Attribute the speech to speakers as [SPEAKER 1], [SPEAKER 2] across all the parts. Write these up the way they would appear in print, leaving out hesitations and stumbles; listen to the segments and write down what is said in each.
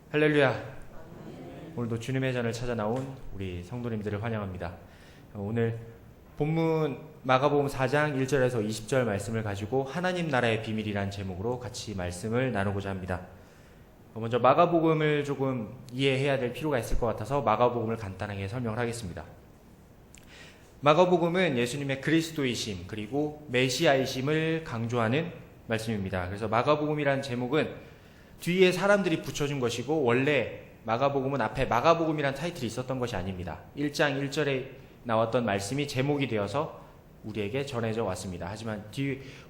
[SPEAKER 1] 할렐루야. 오늘도 주님의 전을 찾아 나온 우리 성도님들을 환영합니다. 오늘 본문 마가복음 4장 1절에서 20절 말씀을 가지고 하나님 나라의 비밀이란 제목으로 같이 말씀을 나누고자 합니다. 먼저 마가복음을 조금 이해해야 될 필요가 있을 것 같아서 마가복음을 간단하게 설명을 하겠습니다. 마가복음은 예수님의 그리스도이심 그리고 메시아이심을 강조하는 말씀입니다. 그래서 마가복음이란 제목은 뒤에 사람들이 붙여준 것이고, 원래 마가복음은 앞에 마가복음이란 타이틀이 있었던 것이 아닙니다. 1장 1절에 나왔던 말씀이 제목이 되어서 우리에게 전해져 왔습니다. 하지만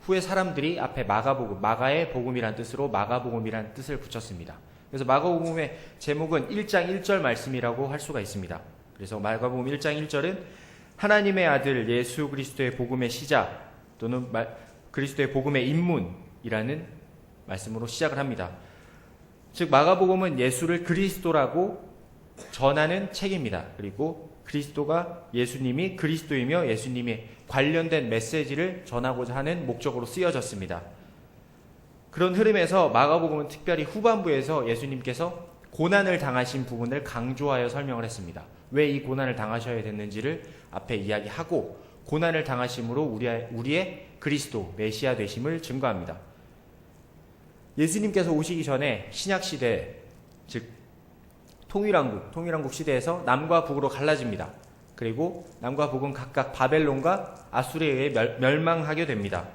[SPEAKER 1] 후에 사람들이 앞에 마가복음, 마가의 복음이란 뜻으로 마가복음이란 뜻을 붙였습니다. 그래서 마가복음의 제목은 1장 1절 말씀이라고 할 수가 있습니다. 그래서 마가복음 1장 1절은 하나님의 아들 예수 그리스도의 복음의 시작 또는 그리스도의 복음의 입문이라는 말씀으로 시작을 합니다. 즉 마가복음은 예수를 그리스도라고 전하는 책입니다. 그리고 그리스도가 예수님이 그리스도이며 예수님이 관련된 메시지를 전하고자 하는 목적으로 쓰여졌습니다. 그런 흐름에서 마가복음은 특별히 후반부에서 예수님께서 고난을 당하신 부분을 강조하여 설명을 했습니다. 왜 이 고난을 당하셔야 됐는지를 앞에 이야기하고 고난을 당하심으로 우리의 그리스도, 메시아 되심을 증거합니다. 예수님께서 오시기 전에 신약시대, 즉 통일왕국 시대에서 남과 북으로 갈라집니다. 그리고 남과 북은 각각 바벨론과 아수르에 의해 멸망하게 됩니다.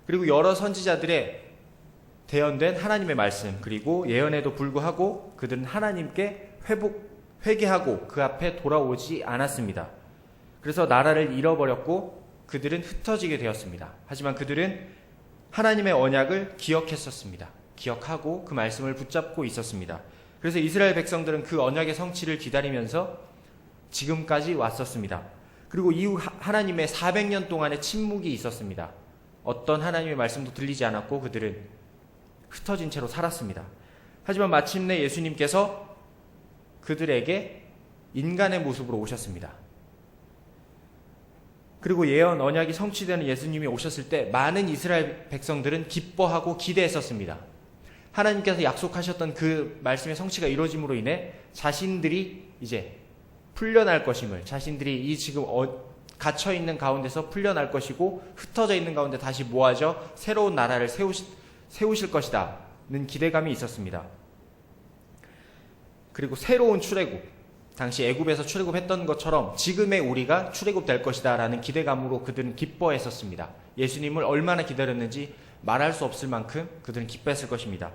[SPEAKER 1] 그리고 여러 선지자들의 대언된 하나님의 말씀, 그리고 예언에도 불구하고 그들은 하나님께 회개하고 그 앞에 돌아오지 않았습니다. 그래서 나라를 잃어버렸고 그들은 흩어지게 되었습니다. 하지만 그들은 하나님의 언약을 기억했었습니다. 기억하고 그 말씀을 붙잡고 있었습니다. 그래서 이스라엘 백성들은 그 언약의 성취를 기다리면서 지금까지 왔었습니다. 그리고 이후 하나님의 400년 동안의 침묵이 있었습니다. 어떤 하나님의 말씀도 들리지 않았고 그들은 흩어진 채로 살았습니다. 하지만 마침내 예수님께서 그들에게 인간의 모습으로 오셨습니다. 그리고 예언 언약이 성취되는 예수님이 오셨을 때 많은 이스라엘 백성들은 기뻐하고 기대했었습니다. 하나님께서 약속하셨던 그 말씀의 성취가 이루어짐으로 인해 자신들이 이제 풀려날 것임을, 자신들이 이 지금 갇혀있는 가운데서 풀려날 것이고 흩어져 있는 가운데 다시 모아져 새로운 나라를 세우실 것이다는 기대감이 있었습니다. 그리고 새로운 출애굽, 당시 애굽에서 출애굽했던 것처럼 지금의 우리가 출애굽될 것이다 라는 기대감으로 그들은 기뻐했었습니다. 예수님을 얼마나 기다렸는지 말할 수 없을 만큼 그들은 기뻐했을 것입니다.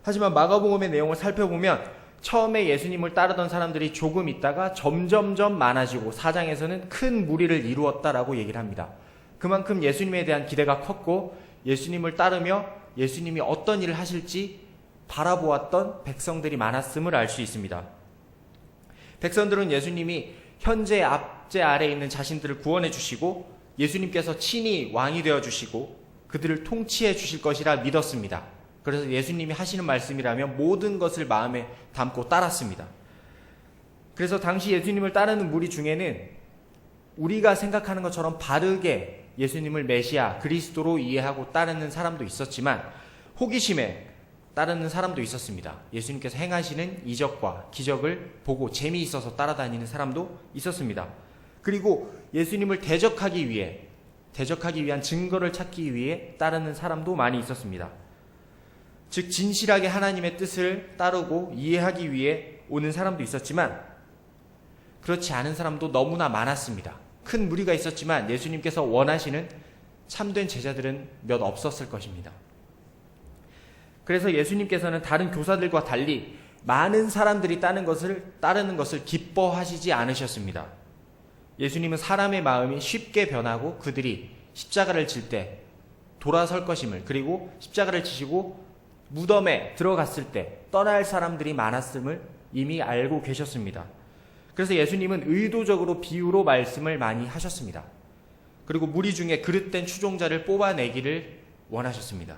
[SPEAKER 1] 하지만 마가복음의 내용을 살펴보면 처음에 예수님을 따르던 사람들이 조금 있다가 점점점 많아지고 4장에서는 큰 무리를 이루었다라고 얘기를 합니다. 그만큼 예수님에 대한 기대가 컸고 예수님을 따르며 예수님이 어떤 일을 하실지 바라보았던 백성들이 많았음을 알 수 있습니다. 백성들은 예수님이 현재 압제 아래에 있는 자신들을 구원해 주시고 예수님께서 친히 왕이 되어 주시고 그들을 통치해 주실 것이라 믿었습니다. 그래서 예수님이 하시는 말씀이라면 모든 것을 마음에 담고 따랐습니다. 그래서 당시 예수님을 따르는 무리 중에는 우리가 생각하는 것처럼 바르게 예수님을 메시아, 그리스도로 이해하고 따르는 사람도 있었지만 호기심에 따르는 사람도 있었습니다. 예수님께서 행하시는 이적과 기적을 보고 재미있어서 따라다니는 사람도 있었습니다. 그리고 예수님을 대적하기 위한 증거를 찾기 위해 따르는 사람도 많이 있었습니다. 즉 진실하게 하나님의 뜻을 따르고 이해하기 위해 오는 사람도 있었지만 그렇지 않은 사람도 너무나 많았습니다. 큰 무리가 있었지만 예수님께서 원하시는 참된 제자들은 몇 없었을 것입니다. 그래서 예수님께서는 다른 교사들과 달리 많은 사람들이 따르는 것을 기뻐하시지 않으셨습니다. 예수님은 사람의 마음이 쉽게 변하고 그들이 십자가를 질 때 돌아설 것임을, 그리고 십자가를 지시고 무덤에 들어갔을 때 떠날 사람들이 많았음을 이미 알고 계셨습니다. 그래서 예수님은 의도적으로 비유로 말씀을 많이 하셨습니다. 그리고 무리 중에 그릇된 추종자를 뽑아내기를 원하셨습니다.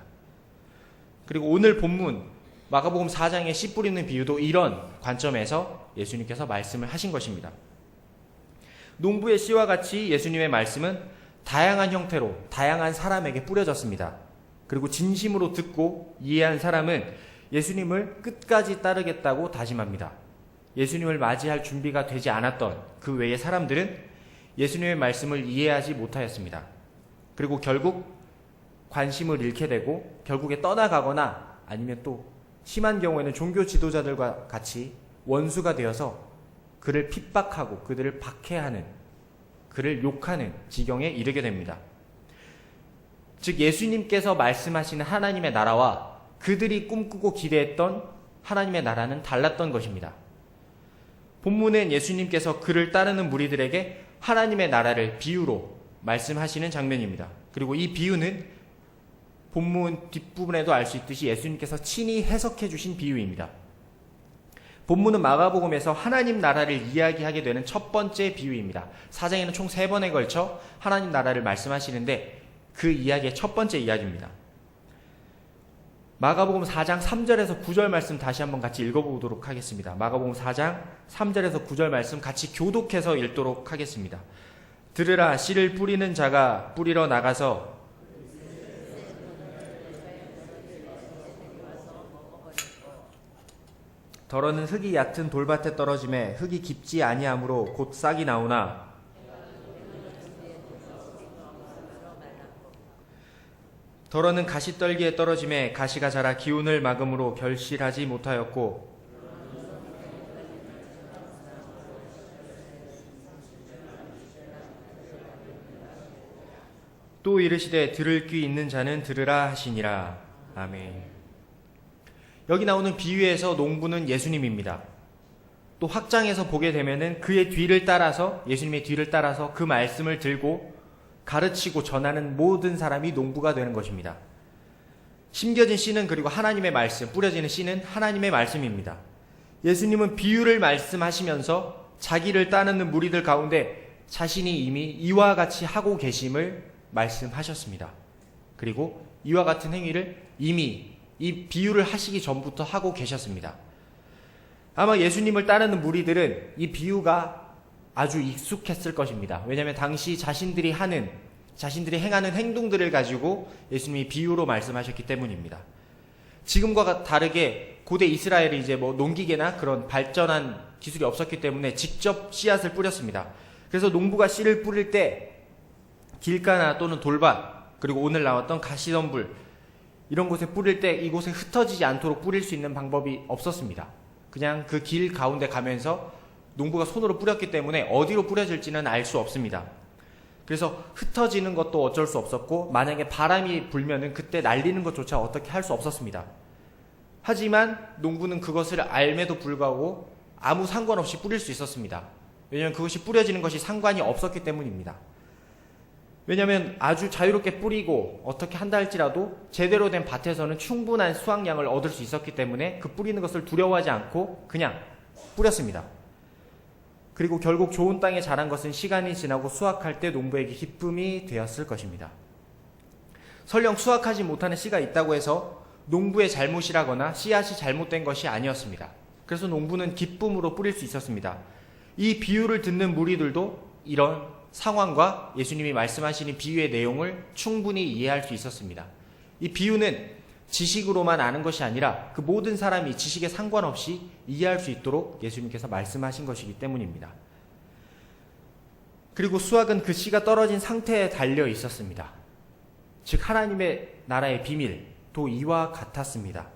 [SPEAKER 1] 그리고 오늘 본문 마가복음 4장의 씨 뿌리는 비유도 이런 관점에서 예수님께서 말씀을 하신 것입니다. 농부의 씨와 같이 예수님의 말씀은 다양한 형태로 다양한 사람에게 뿌려졌습니다. 그리고 진심으로 듣고 이해한 사람은 예수님을 끝까지 따르겠다고 다짐합니다. 예수님을 맞이할 준비가 되지 않았던 그 외의 사람들은 예수님의 말씀을 이해하지 못하였습니다. 그리고 결국 관심을 잃게 되고 결국에 떠나가거나 아니면 또 심한 경우에는 종교 지도자들과 같이 원수가 되어서 그를 핍박하고 그들을 박해하는, 그를 욕하는 지경에 이르게 됩니다. 즉 예수님께서 말씀하시는 하나님의 나라와 그들이 꿈꾸고 기대했던 하나님의 나라는 달랐던 것입니다. 본문은 예수님께서 그를 따르는 무리들에게 하나님의 나라를 비유로 말씀하시는 장면입니다. 그리고 이 비유는 본문 뒷부분에도 알 수 있듯이 예수님께서 친히 해석해 주신 비유입니다. 본문은 마가복음에서 하나님 나라를 이야기하게 되는 첫 번째 비유입니다. 4장에는 총 3번에 걸쳐 하나님 나라를 말씀하시는데 그 이야기의 첫 번째 이야기입니다. 마가복음 4장 3절에서 9절 말씀 다시 한번 같이 읽어보도록 하겠습니다. 마가복음 4장 3절에서 9절 말씀 같이 교독해서 읽도록 하겠습니다. 들으라, 씨를 뿌리는 자가 뿌리러 나가서 더러는 흙이 얕은 돌밭에 떨어짐에 흙이 깊지 아니하므로 곧 싹이 나오나 더러는 가시떨기에 떨어짐에 가시가 자라 기운을 막음으로 결실하지 못하였고 또 이르시되 들을 귀 있는 자는 들으라 하시니라. 아멘. 여기 나오는 비유에서 농부는 예수님입니다. 또 확장해서 보게 되면은 그의 뒤를 따라서, 예수님의 뒤를 따라서 그 말씀을 들고 가르치고 전하는 모든 사람이 농부가 되는 것입니다. 심겨진 씨는 그리고 하나님의 말씀, 뿌려지는 씨는 하나님의 말씀입니다. 예수님은 비유를 말씀하시면서 자기를 따르는 무리들 가운데 자신이 이미 이와 같이 하고 계심을 말씀하셨습니다. 그리고 이와 같은 행위를 이미 이 비유를 하시기 전부터 하고 계셨습니다. 아마 예수님을 따르는 무리들은 이 비유가 아주 익숙했을 것입니다. 왜냐하면 당시 자신들이 행하는 행동들을 가지고 예수님이 비유로 말씀하셨기 때문입니다. 지금과 다르게 고대 이스라엘이 이제 농기계나 그런 발전한 기술이 없었기 때문에 직접 씨앗을 뿌렸습니다. 그래서 농부가 씨를 뿌릴 때 길가나 또는 돌밭, 그리고 오늘 나왔던 가시덤불 이런 곳에 뿌릴 때 이곳에 흩어지지 않도록 뿌릴 수 있는 방법이 없었습니다. 그냥 그 길 가운데 가면서 농부가 손으로 뿌렸기 때문에 어디로 뿌려질지는 알 수 없습니다. 그래서 흩어지는 것도 어쩔 수 없었고 만약에 바람이 불면은 그때 날리는 것조차 어떻게 할 수 없었습니다. 하지만 농부는 그것을 알매도 불구하고 아무 상관없이 뿌릴 수 있었습니다. 왜냐하면 그것이 뿌려지는 것이 상관이 없었기 때문입니다. 왜냐하면 아주 자유롭게 뿌리고 어떻게 한다 할지라도 제대로 된 밭에서는 충분한 수확량을 얻을 수 있었기 때문에 그 뿌리는 것을 두려워하지 않고 그냥 뿌렸습니다. 그리고 결국 좋은 땅에 자란 것은 시간이 지나고 수확할 때 농부에게 기쁨이 되었을 것입니다. 설령 수확하지 못하는 씨가 있다고 해서 농부의 잘못이라거나 씨앗이 잘못된 것이 아니었습니다. 그래서 농부는 기쁨으로 뿌릴 수 있었습니다. 이 비유를 듣는 무리들도 이런 상황과 예수님이 말씀하시는 비유의 내용을 충분히 이해할 수 있었습니다. 이 비유는 지식으로만 아는 것이 아니라 그 모든 사람이 지식에 상관없이 이해할 수 있도록 예수님께서 말씀하신 것이기 때문입니다. 그리고 수확은 그 씨가 떨어진 상태에 달려 있었습니다. 즉 하나님의 나라의 비밀도 이와 같았습니다.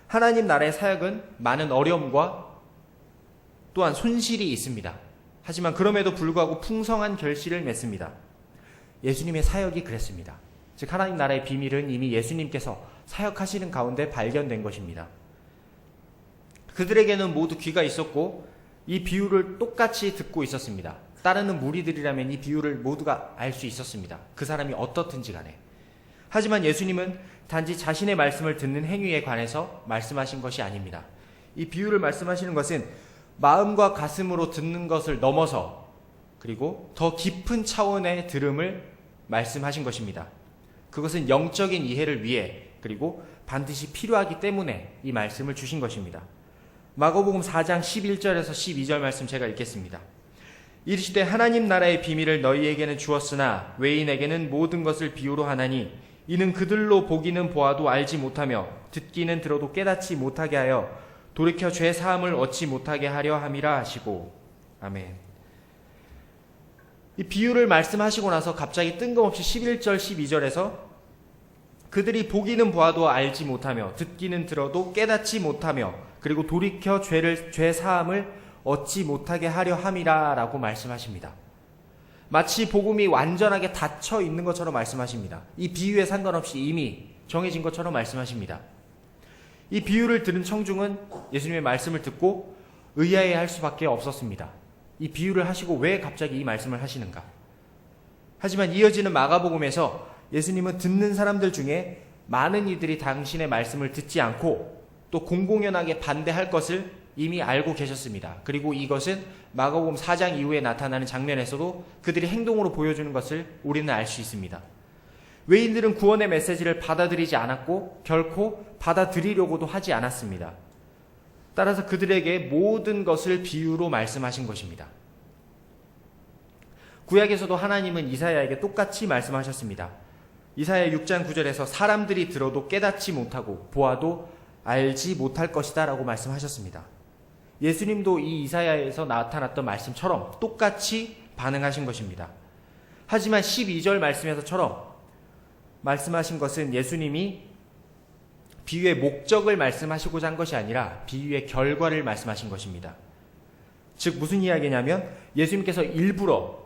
[SPEAKER 1] 하나님 나라의 사역은 많은 어려움과 또한 손실이 있습니다. 하지만 그럼에도 불구하고 풍성한 결실을 맺습니다. 예수님의 사역이 그랬습니다. 즉 하나님 나라의 비밀은 이미 예수님께서 사역하시는 가운데 발견된 것입니다. 그들에게는 모두 귀가 있었고 이 비유를 똑같이 듣고 있었습니다. 따르는 무리들이라면 이 비유를 모두가 알 수 있었습니다. 그 사람이 어떻든지 간에. 하지만 예수님은 단지 자신의 말씀을 듣는 행위에 관해서 말씀하신 것이 아닙니다. 이 비유를 말씀하시는 것은 마음과 가슴으로 듣는 것을 넘어서 그리고 더 깊은 차원의 들음을 말씀하신 것입니다. 그것은 영적인 이해를 위해 그리고 반드시 필요하기 때문에 이 말씀을 주신 것입니다. 마가복음 4장 11절에서 12절 말씀 제가 읽겠습니다. 이르시되 하나님 나라의 비밀을 너희에게는 주었으나 외인에게는 모든 것을 비유로 하나니 이는 그들로 보기는 보아도 알지 못하며 듣기는 들어도 깨닫지 못하게 하여 돌이켜 죄 사함을 얻지 못하게 하려 함이라 하시고. 아멘. 이 비유를 말씀하시고 나서 갑자기 뜬금없이 11절 12절에서 그들이 보기는 보아도 알지 못하며 듣기는 들어도 깨닫지 못하며 그리고 돌이켜 죄 사함을 얻지 못하게 하려 함이라 라고 말씀하십니다. 마치 복음이 완전하게 닫혀 있는 것처럼 말씀하십니다. 이 비유에 상관없이 이미 정해진 것처럼 말씀하십니다. 이 비유를 들은 청중은 예수님의 말씀을 듣고 의아해할 수밖에 없었습니다. 이 비유를 하시고 왜 갑자기 이 말씀을 하시는가? 하지만 이어지는 마가복음에서 예수님은 듣는 사람들 중에 많은 이들이 당신의 말씀을 듣지 않고 또 공공연하게 반대할 것을 이미 알고 계셨습니다. 그리고 이것은 마가복음 4장 이후에 나타나는 장면에서도 그들이 행동으로 보여주는 것을 우리는 알 수 있습니다. 외인들은 구원의 메시지를 받아들이지 않았고 결코 받아들이려고도 하지 않았습니다. 따라서 그들에게 모든 것을 비유로 말씀하신 것입니다. 구약에서도 하나님은 이사야에게 똑같이 말씀하셨습니다. 이사야 6장 9절에서 사람들이 들어도 깨닫지 못하고 보아도 알지 못할 것이다 라고 말씀하셨습니다. 예수님도 이 이사야에서 나타났던 말씀처럼 똑같이 반응하신 것입니다. 하지만 12절 말씀에서처럼 말씀하신 것은 예수님이 비유의 목적을 말씀하시고자 한 것이 아니라 비유의 결과를 말씀하신 것입니다. 즉 무슨 이야기냐면 예수님께서 일부러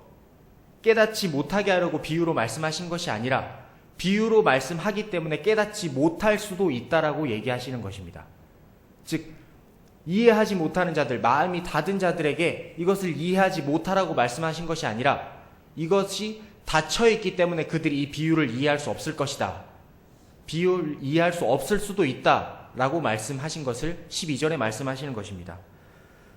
[SPEAKER 1] 깨닫지 못하게 하려고 비유로 말씀하신 것이 아니라 비유로 말씀하기 때문에 깨닫지 못할 수도 있다라고 얘기하시는 것입니다. 즉 이해하지 못하는 자들, 마음이 닫은 자들에게 이것을 이해하지 못하라고 말씀하신 것이 아니라 이것이 닫혀있기 때문에 그들이 이 비유를 이해할 수 없을 것이다. 비유를 이해할 수 없을 수도 있다 라고 말씀하신 것을 12절에 말씀하시는 것입니다.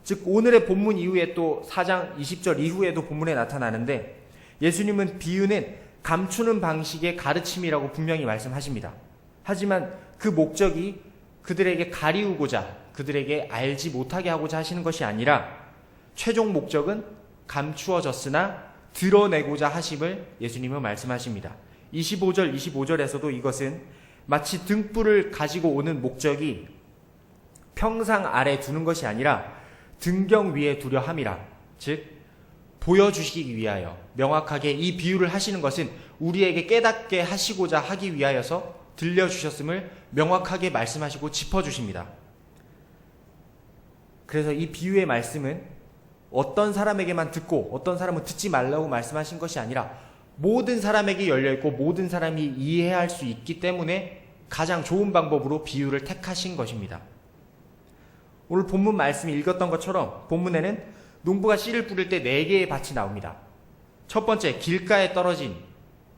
[SPEAKER 1] 즉 오늘의 본문 이후에 또 4장 20절 이후에도 본문에 나타나는데 예수님은 비유는 감추는 방식의 가르침이라고 분명히 말씀하십니다. 하지만 그 목적이 그들에게 가리우고자 그들에게 알지 못하게 하고자 하시는 것이 아니라 최종 목적은 감추어졌으나 드러내고자 하심을 예수님은 말씀하십니다. 25절 25절에서도 이것은 마치 등불을 가지고 오는 목적이 평상 아래 두는 것이 아니라 등경 위에 두려 함이라. 즉 보여주시기 위하여 명확하게 이 비유를 하시는 것은 우리에게 깨닫게 하시고자 하기 위하여서 들려주셨음을 명확하게 말씀하시고 짚어주십니다. 그래서 이 비유의 말씀은 어떤 사람에게만 듣고 어떤 사람은 듣지 말라고 말씀하신 것이 아니라 모든 사람에게 열려있고 모든 사람이 이해할 수 있기 때문에 가장 좋은 방법으로 비유를 택하신 것입니다. 오늘 본문 말씀 읽었던 것처럼 본문에는 농부가 씨를 뿌릴 때 4개의 밭이 나옵니다. 첫 번째 길가에 떨어진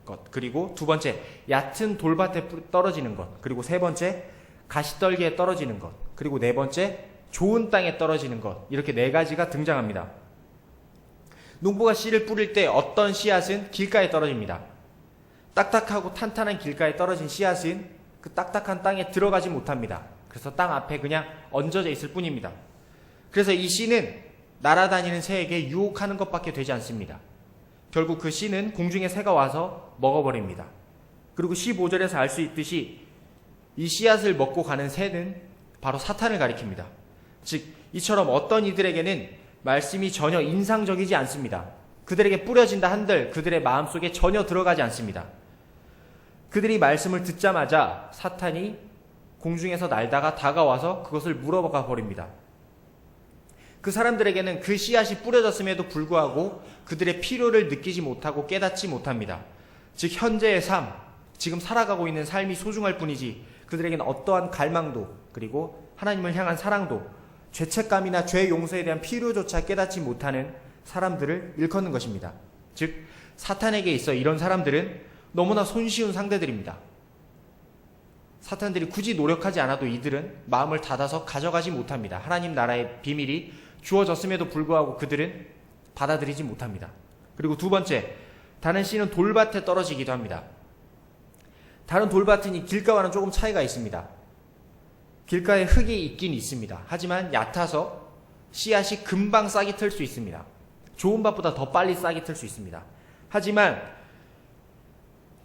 [SPEAKER 1] 것, 그리고 두 번째 얕은 돌밭에 떨어지는 것, 그리고 세 번째 가시떨기에 떨어지는 것, 그리고 네 번째 좋은 땅에 떨어지는 것, 이렇게 4가지가 등장합니다. 농부가 씨를 뿌릴 때 어떤 씨앗은 길가에 떨어집니다. 딱딱하고 탄탄한 길가에 떨어진 씨앗은 그 딱딱한 땅에 들어가지 못합니다. 그래서 땅 앞에 그냥 얹어져 있을 뿐입니다. 그래서 이 씨는 날아다니는 새에게 유혹하는 것밖에 되지 않습니다. 결국 그 씨는 공중의 새가 와서 먹어버립니다. 그리고 15절에서 알 수 있듯이 이 씨앗을 먹고 가는 새는 바로 사탄을 가리킵니다. 즉 이처럼 어떤 이들에게는 말씀이 전혀 인상적이지 않습니다. 그들에게 뿌려진다 한들 그들의 마음속에 전혀 들어가지 않습니다. 그들이 말씀을 듣자마자 사탄이 공중에서 날다가 다가와서 그것을 물어가 버립니다. 그 사람들에게는 그 씨앗이 뿌려졌음에도 불구하고 그들의 필요를 느끼지 못하고 깨닫지 못합니다. 즉 현재의 삶, 지금 살아가고 있는 삶이 소중할 뿐이지 그들에게는 어떠한 갈망도 그리고 하나님을 향한 사랑도 죄책감이나 죄 용서에 대한 필요조차 깨닫지 못하는 사람들을 일컫는 것입니다. 즉 사탄에게 있어 이런 사람들은 너무나 손쉬운 상대들입니다. 사탄들이 굳이 노력하지 않아도 이들은 마음을 닫아서 가져가지 못합니다. 하나님 나라의 비밀이 주어졌음에도 불구하고 그들은 받아들이지 못합니다. 그리고 두 번째, 다른 씨는 돌밭에 떨어지기도 합니다. 다른 돌밭은 이 길가와는 조금 차이가 있습니다. 길가에 흙이 있긴 있습니다. 하지만 얕아서 씨앗이 금방 싹이 틀 수 있습니다. 좋은 밭보다 더 빨리 싹이 틀 수 있습니다. 하지만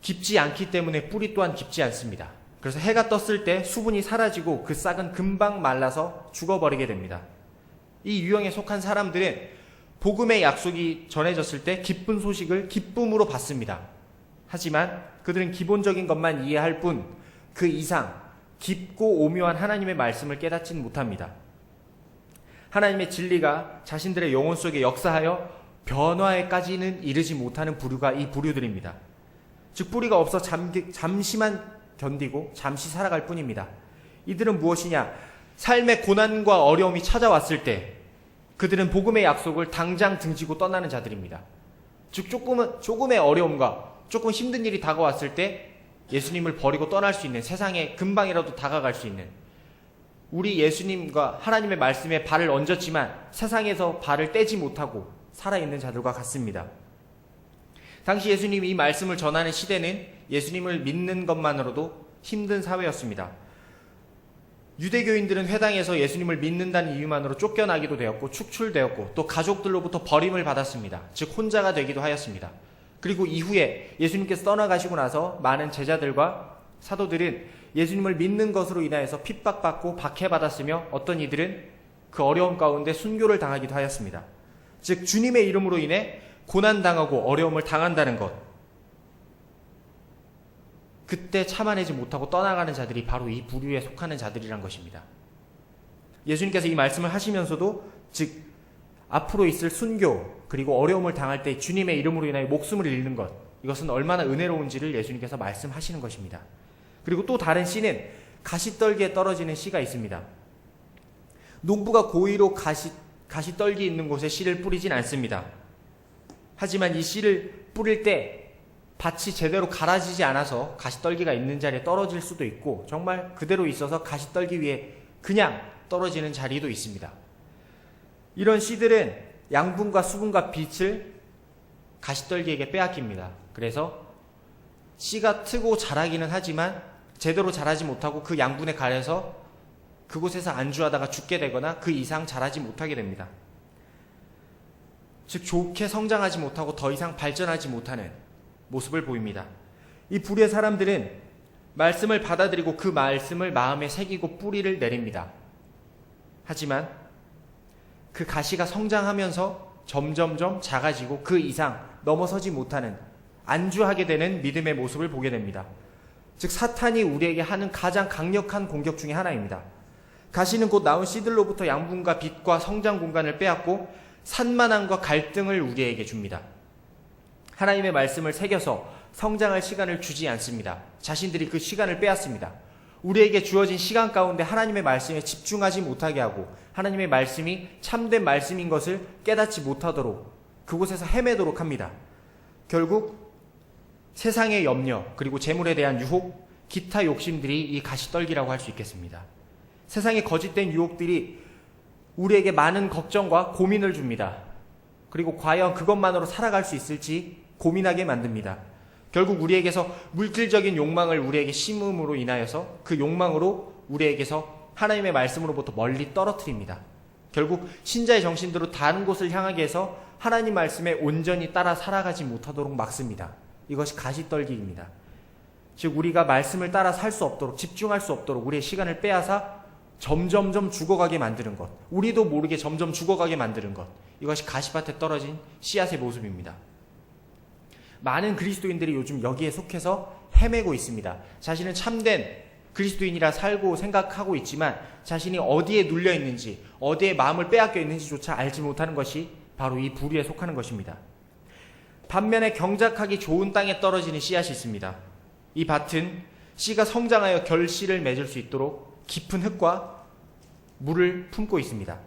[SPEAKER 1] 깊지 않기 때문에 뿌리 또한 깊지 않습니다. 그래서 해가 떴을 때 수분이 사라지고 그 싹은 금방 말라서 죽어버리게 됩니다. 이 유형에 속한 사람들은 복음의 약속이 전해졌을 때 기쁜 소식을 기쁨으로 받습니다. 하지만 그들은 기본적인 것만 이해할 뿐 그 이상 깊고 오묘한 하나님의 말씀을 깨닫지는 못합니다. 하나님의 진리가 자신들의 영혼 속에 역사하여 변화에까지는 이르지 못하는 부류가 이 부류들입니다. 즉 뿌리가 없어 잠시만 견디고 잠시 살아갈 뿐입니다. 이들은 무엇이냐? 삶의 고난과 어려움이 찾아왔을 때 그들은 복음의 약속을 당장 등지고 떠나는 자들입니다. 즉 조금의 어려움과 조금 힘든 일이 다가왔을 때 예수님을 버리고 떠날 수 있는, 세상에 금방이라도 다가갈 수 있는, 우리 예수님과 하나님의 말씀에 발을 얹었지만 세상에서 발을 떼지 못하고 살아있는 자들과 같습니다. 당시 예수님이 이 말씀을 전하는 시대는 예수님을 믿는 것만으로도 힘든 사회였습니다. 유대교인들은 회당에서 예수님을 믿는다는 이유만으로 쫓겨나기도 되었고 축출되었고 또 가족들로부터 버림을 받았습니다. 즉 혼자가 되기도 하였습니다. 그리고 이후에 예수님께서 떠나가시고 나서 많은 제자들과 사도들은 예수님을 믿는 것으로 인하여서 핍박받고 박해받았으며 어떤 이들은 그 어려움 가운데 순교를 당하기도 하였습니다. 즉 주님의 이름으로 인해 고난당하고 어려움을 당한다는 것, 그때 참아내지 못하고 떠나가는 자들이 바로 이 부류에 속하는 자들이란 것입니다. 예수님께서 이 말씀을 하시면서도 즉 앞으로 있을 순교 그리고 어려움을 당할 때 주님의 이름으로 인하여 목숨을 잃는 것, 이것은 얼마나 은혜로운지를 예수님께서 말씀하시는 것입니다. 그리고 또 다른 씨는 가시떨기에 떨어지는 씨가 있습니다. 농부가 고의로 가시떨기 있는 곳에 씨를 뿌리진 않습니다. 하지만 이 씨를 뿌릴 때 밭이 제대로 갈아지지 않아서 가시떨기가 있는 자리에 떨어질 수도 있고 정말 그대로 있어서 가시떨기 위에 그냥 떨어지는 자리도 있습니다. 이런 씨들은 양분과 수분과 빛을 가시떨기에게 빼앗깁니다. 그래서 씨가 트고 자라기는 하지만 제대로 자라지 못하고 그 양분에 가려서 그곳에서 안주하다가 죽게 되거나 그 이상 자라지 못하게 됩니다. 즉 좋게 성장하지 못하고 더 이상 발전하지 못하는 모습을 보입니다. 이 부류의 사람들은 말씀을 받아들이고 그 말씀을 마음에 새기고 뿌리를 내립니다. 하지만 그 가시가 성장하면서 점점점 작아지고 그 이상 넘어서지 못하는, 안주하게 되는 믿음의 모습을 보게 됩니다. 즉 사탄이 우리에게 하는 가장 강력한 공격 중에 하나입니다. 가시는 곧 나온 씨들로부터 양분과 빛과 성장 공간을 빼앗고 산만함과 갈등을 우리에게 줍니다. 하나님의 말씀을 새겨서 성장할 시간을 주지 않습니다. 자신들이 그 시간을 빼앗습니다. 우리에게 주어진 시간 가운데 하나님의 말씀에 집중하지 못하게 하고 하나님의 말씀이 참된 말씀인 것을 깨닫지 못하도록 그곳에서 헤매도록 합니다. 결국 세상의 염려 그리고 재물에 대한 유혹, 기타 욕심들이 이 가시떨기라고 할 수 있겠습니다. 세상의 거짓된 유혹들이 우리에게 많은 걱정과 고민을 줍니다. 그리고 과연 그것만으로 살아갈 수 있을지 고민하게 만듭니다. 결국 우리에게서 물질적인 욕망을 우리에게 심음으로 인하여서 그 욕망으로 우리에게서 하나님의 말씀으로부터 멀리 떨어뜨립니다. 결국 신자의 정신대로 다른 곳을 향하게 해서 하나님 말씀에 온전히 따라 살아가지 못하도록 막습니다. 이것이 가시떨기입니다. 즉 우리가 말씀을 따라 살 수 없도록, 집중할 수 없도록 우리의 시간을 빼앗아 점점점 죽어가게 만드는 것, 우리도 모르게 점점 죽어가게 만드는 것, 이것이 가시밭에 떨어진 씨앗의 모습입니다. 많은 그리스도인들이 요즘 여기에 속해서 헤매고 있습니다. 자신은 참된 그리스도인이라 살고 생각하고 있지만 자신이 어디에 눌려 있는지, 어디에 마음을 빼앗겨 있는지조차 알지 못하는 것이 바로 이 부류에 속하는 것입니다. 반면에 경작하기 좋은 땅에 떨어지는 씨앗이 있습니다. 이 밭은 씨가 성장하여 결실을 맺을 수 있도록 깊은 흙과 물을 품고 있습니다.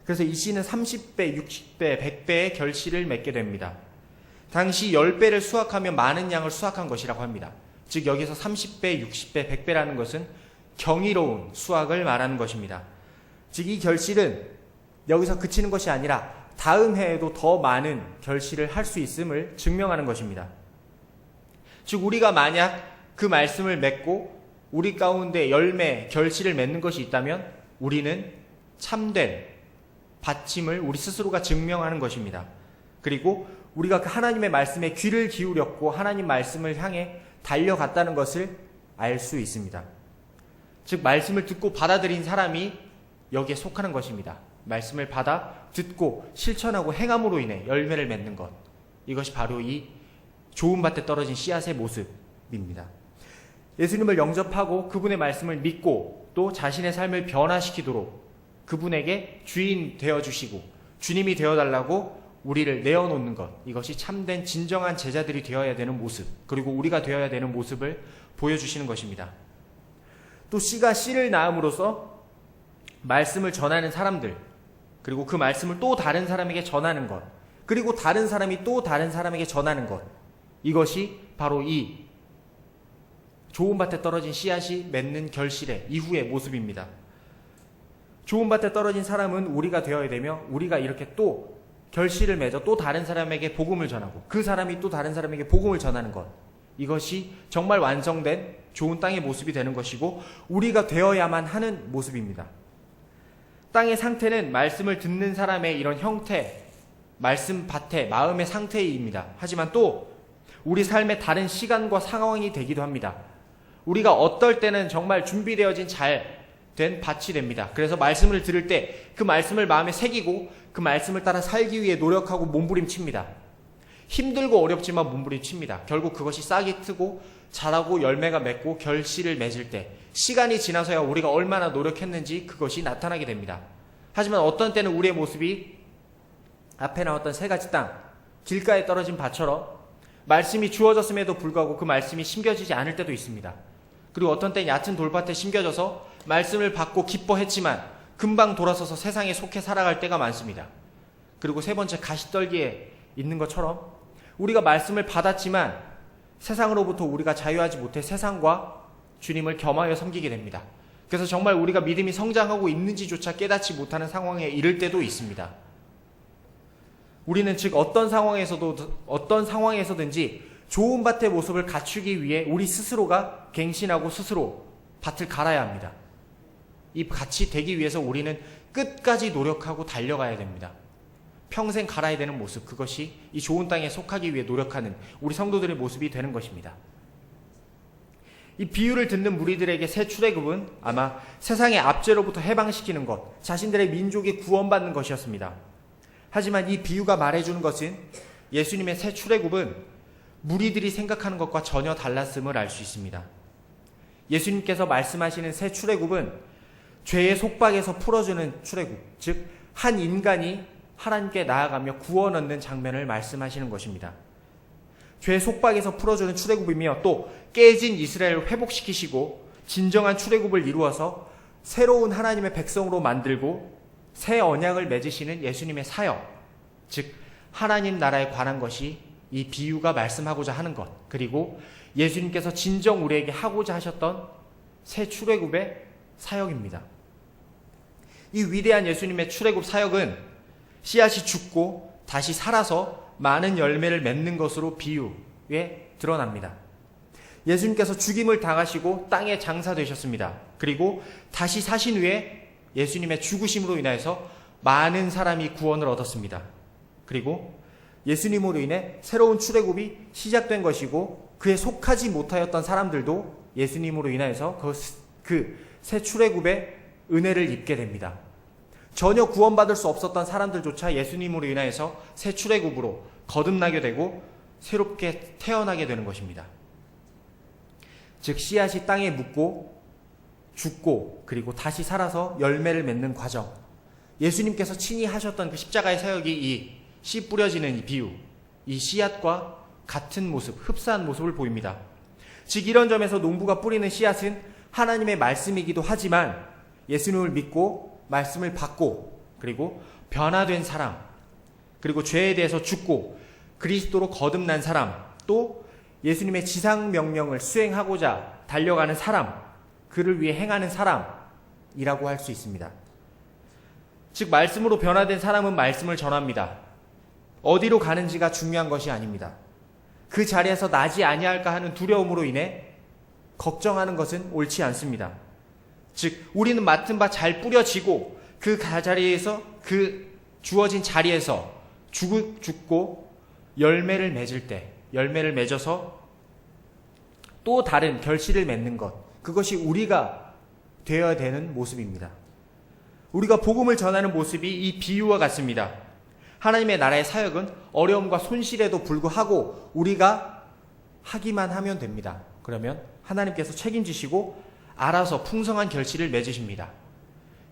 [SPEAKER 1] 그래서 이 씨는 30배, 60배, 100배의 결실을 맺게 됩니다. 당시 10배를 수확하면 많은 양을 수확한 것이라고 합니다. 즉 여기서 30배, 60배, 100배라는 것은 경이로운 수확을 말하는 것입니다. 즉 이 결실은 여기서 그치는 것이 아니라 다음 해에도 더 많은 결실을 할 수 있음을 증명하는 것입니다. 즉 우리가 만약 그 말씀을 맺고 우리 가운데 열매, 결실을 맺는 것이 있다면 우리는 참된 받침을 우리 스스로가 증명하는 것입니다. 그리고 우리가 그 하나님의 말씀에 귀를 기울였고 하나님 말씀을 향해 달려갔다는 것을 알 수 있습니다. 즉 말씀을 듣고 받아들인 사람이 여기에 속하는 것입니다. 말씀을 받아 듣고 실천하고 행함으로 인해 열매를 맺는 것, 이것이 바로 이 좋은 밭에 떨어진 씨앗의 모습입니다. 예수님을 영접하고 그분의 말씀을 믿고 또 자신의 삶을 변화시키도록 그분에게 주인 되어주시고 주님이 되어달라고 우리를 내어놓는 것, 이것이 참된 진정한 제자들이 되어야 되는 모습, 그리고 우리가 되어야 되는 모습을 보여주시는 것입니다. 또 씨가 씨를 낳음으로써 말씀을 전하는 사람들, 그리고 그 말씀을 또 다른 사람에게 전하는 것, 그리고 다른 사람이 또 다른 사람에게 전하는 것, 이것이 바로 이 좋은 밭에 떨어진 씨앗이 맺는 결실의 이후의 모습입니다. 좋은 밭에 떨어진 사람은 우리가 되어야 되며, 우리가 이렇게 또 결실을 맺어 또 다른 사람에게 복음을 전하고 그 사람이 또 다른 사람에게 복음을 전하는 것, 이것이 정말 완성된 좋은 땅의 모습이 되는 것이고 우리가 되어야만 하는 모습입니다. 땅의 상태는 말씀을 듣는 사람의 이런 형태, 말씀 밭의 마음의 상태입니다. 하지만 또 우리 삶의 다른 시간과 상황이 되기도 합니다. 우리가 어떨 때는 정말 준비되어진 잘 된 밭이 됩니다. 그래서 말씀을 들을 때 그 말씀을 마음에 새기고 그 말씀을 따라 살기 위해 노력하고 몸부림칩니다. 힘들고 어렵지만 몸부림칩니다. 결국 그것이 싹이 트고 자라고 열매가 맺고 결실을 맺을 때 시간이 지나서야 우리가 얼마나 노력했는지 그것이 나타나게 됩니다. 하지만 어떤 때는 우리의 모습이 앞에 나왔던 세 가지 땅, 길가에 떨어진 밭처럼 말씀이 주어졌음에도 불구하고 그 말씀이 심겨지지 않을 때도 있습니다. 그리고 어떤 때는 얕은 돌밭에 심겨져서 말씀을 받고 기뻐했지만 금방 돌아서서 세상에 속해 살아갈 때가 많습니다. 그리고 세 번째, 가시떨기에 있는 것처럼 우리가 말씀을 받았지만 세상으로부터 우리가 자유하지 못해 세상과 주님을 겸하여 섬기게 됩니다. 그래서 정말 우리가 믿음이 성장하고 있는지조차 깨닫지 못하는 상황에 이를 때도 있습니다. 우리는 즉 어떤 상황에서든지 좋은 밭의 모습을 갖추기 위해 우리 스스로가 갱신하고 스스로 밭을 갈아야 합니다. 이 밭이 되기 위해서 우리는 끝까지 노력하고 달려가야 됩니다. 평생 갈아야 되는 모습, 그것이 이 좋은 땅에 속하기 위해 노력하는 우리 성도들의 모습이 되는 것입니다. 이 비유를 듣는 무리들에게 새 출애굽은 아마 세상의 압제로부터 해방시키는 것, 자신들의 민족이 구원받는 것이었습니다. 하지만 이 비유가 말해주는 것은 예수님의 새 출애굽은 무리들이 생각하는 것과 전혀 달랐음을 알 수 있습니다. 예수님께서 말씀하시는 새 출애굽은 죄의 속박에서 풀어주는 출애굽, 즉 한 인간이 하나님께 나아가며 구원 얻는 장면을 말씀하시는 것입니다. 죄의 속박에서 풀어주는 출애굽이며 또 깨진 이스라엘을 회복시키시고 진정한 출애굽을 이루어서 새로운 하나님의 백성으로 만들고 새 언약을 맺으시는 예수님의 사역, 즉 하나님 나라에 관한 것이 이 비유가 말씀하고자 하는 것, 그리고 예수님께서 진정 우리에게 하고자 하셨던 새 출애굽의 사역입니다. 이 위대한 예수님의 출애굽 사역은 씨앗이 죽고 다시 살아서 많은 열매를 맺는 것으로 비유에 드러납니다. 예수님께서 죽임을 당하시고 땅에 장사되셨습니다. 그리고 다시 사신 후에 예수님의 죽으심으로 인해서 많은 사람이 구원을 얻었습니다. 그리고 예수님으로 인해 새로운 출애굽이 시작된 것이고 그에 속하지 못하였던 사람들도 예수님으로 인해서 그 새 출애굽의 은혜를 입게 됩니다. 전혀 구원받을 수 없었던 사람들조차 예수님으로 인해서 새 출애굽으로 거듭나게 되고 새롭게 태어나게 되는 것입니다. 즉 씨앗이 땅에 묻고 죽고 그리고 다시 살아서 열매를 맺는 과정, 예수님께서 친히 하셨던 그 십자가의 사역이 이 씨 뿌려지는 이 비유, 이 씨앗과 같은 모습, 흡사한 모습을 보입니다. 즉 이런 점에서 농부가 뿌리는 씨앗은 하나님의 말씀이기도 하지만 예수님을 믿고 말씀을 받고 그리고 변화된 사람, 그리고 죄에 대해서 죽고 그리스도로 거듭난 사람, 또 예수님의 지상명령을 수행하고자 달려가는 사람, 그를 위해 행하는 사람이라고 할 수 있습니다. 즉 말씀으로 변화된 사람은 말씀을 전합니다. 어디로 가는지가 중요한 것이 아닙니다. 그 자리에서 나지 아니할까 하는 두려움으로 인해 걱정하는 것은 옳지 않습니다. 즉 우리는 맡은 바 잘 뿌려지고 그 자리에서, 그 주어진 자리에서 죽고 열매를 맺을 때, 열매를 맺어서 또 다른 결실을 맺는 것, 그것이 우리가 되어야 되는 모습입니다. 우리가 복음을 전하는 모습이 이 비유와 같습니다. 하나님의 나라의 사역은 어려움과 손실에도 불구하고 우리가 하기만 하면 됩니다. 그러면 하나님께서 책임지시고 알아서 풍성한 결실을 맺으십니다.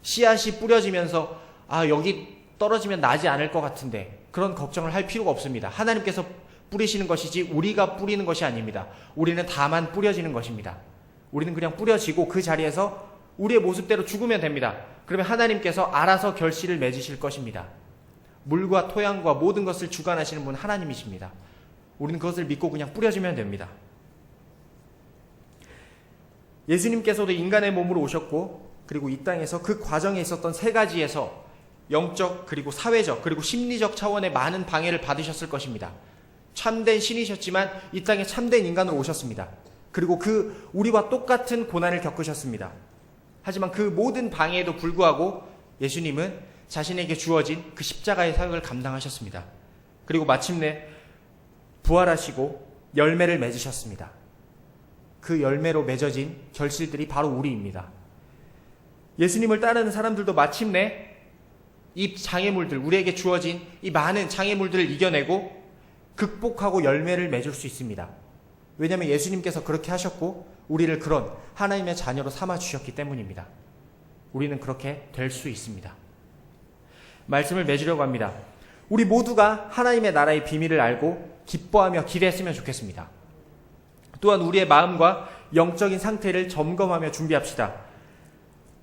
[SPEAKER 1] 씨앗이 뿌려지면서 여기 떨어지면 나지 않을 것 같은데 그런 걱정을 할 필요가 없습니다. 하나님께서 뿌리시는 것이지 우리가 뿌리는 것이 아닙니다. 우리는 다만 뿌려지는 것입니다. 우리는 그냥 뿌려지고 그 자리에서 우리의 모습대로 죽으면 됩니다. 그러면 하나님께서 알아서 결실을 맺으실 것입니다. 물과 토양과 모든 것을 주관하시는 분 하나님이십니다. 우리는 그것을 믿고 그냥 뿌려지면 됩니다. 예수님께서도 인간의 몸으로 오셨고 그리고 이 땅에서 그 과정에 있었던 세 가지에서 영적 그리고 사회적 그리고 심리적 차원의 많은 방해를 받으셨을 것입니다. 참된 신이셨지만 이 땅에 참된 인간으로 오셨습니다. 그리고 우리와 똑같은 고난을 겪으셨습니다. 하지만 그 모든 방해에도 불구하고 예수님은 자신에게 주어진 그 십자가의 사역을 감당하셨습니다. 그리고 마침내 부활하시고 열매를 맺으셨습니다. 그 열매로 맺어진 결실들이 바로 우리입니다. 예수님을 따르는 사람들도 마침내 이 장애물들, 우리에게 주어진 이 많은 장애물들을 이겨내고 극복하고 열매를 맺을 수 있습니다. 왜냐하면 예수님께서 그렇게 하셨고 우리를 그런 하나님의 자녀로 삼아 주셨기 때문입니다. 우리는 그렇게 될 수 있습니다. 말씀을 맺으려고 합니다. 우리 모두가 하나님의 나라의 비밀을 알고 기뻐하며 기대했으면 좋겠습니다. 또한 우리의 마음과 영적인 상태를 점검하며 준비합시다.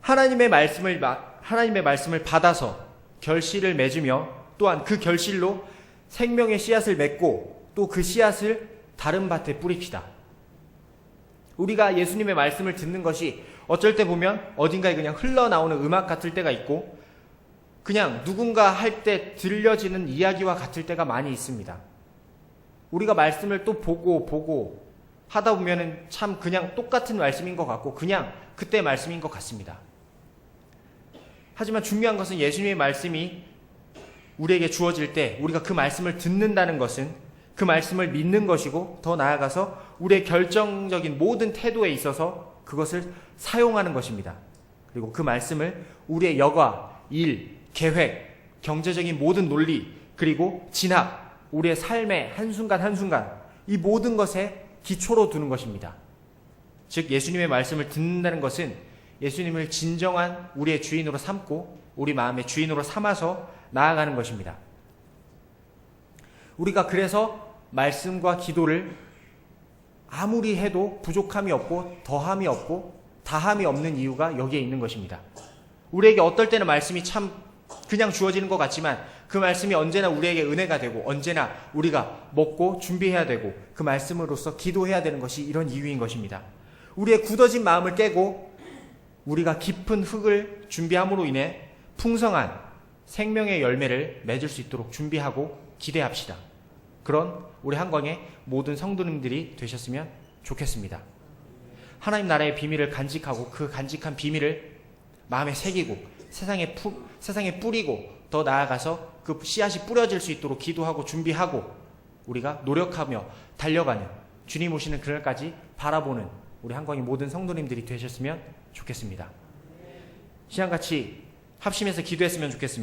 [SPEAKER 1] 하나님의 말씀을 받아서 결실을 맺으며 또한 그 결실로 생명의 씨앗을 맺고 또 그 씨앗을 다른 밭에 뿌립시다. 우리가 예수님의 말씀을 듣는 것이 어쩔 때 보면 어딘가에 그냥 흘러나오는 음악 같을 때가 있고 그냥 누군가 할 때 들려지는 이야기와 같을 때가 많이 있습니다. 우리가 말씀을 또 보고 하다 보면은 참 그냥 똑같은 말씀인 것 같고 그냥 그때 말씀인 것 같습니다. 하지만 중요한 것은 예수님의 말씀이 우리에게 주어질 때 우리가 그 말씀을 듣는다는 것은 그 말씀을 믿는 것이고 더 나아가서 우리의 결정적인 모든 태도에 있어서 그것을 사용하는 것입니다. 그리고 그 말씀을 우리의 여가, 일, 계획, 경제적인 모든 논리, 그리고 진학, 우리의 삶의 한순간 한순간 이 모든 것에 기초로 두는 것입니다. 즉 예수님의 말씀을 듣는다는 것은 예수님을 진정한 우리의 주인으로 삼고 우리 마음의 주인으로 삼아서 나아가는 것입니다. 우리가 그래서 말씀과 기도를 아무리 해도 부족함이 없고 더함이 없고 다함이 없는 이유가 여기에 있는 것입니다. 우리에게 어떨 때는 말씀이 참 그냥 주어지는 것 같지만 그 말씀이 언제나 우리에게 은혜가 되고 언제나 우리가 먹고 준비해야 되고 그 말씀으로서 기도해야 되는 것이 이런 이유인 것입니다. 우리의 굳어진 마음을 깨고 우리가 깊은 흙을 준비함으로 인해 풍성한 생명의 열매를 맺을 수 있도록 준비하고 기대합시다. 그런 우리 한광의 모든 성도님들이 되셨으면 좋겠습니다. 하나님 나라의 비밀을 간직하고 그 간직한 비밀을 마음에 새기고 세상에 뿌리고 더 나아가서 그 씨앗이 뿌려질 수 있도록 기도하고 준비하고 우리가 노력하며 달려가는 주님 오시는 그날까지 바라보는 우리 한광의 모든 성도님들이 되셨으면 좋겠습니다. 시간같이 합심해서 기도했으면 좋겠습니다.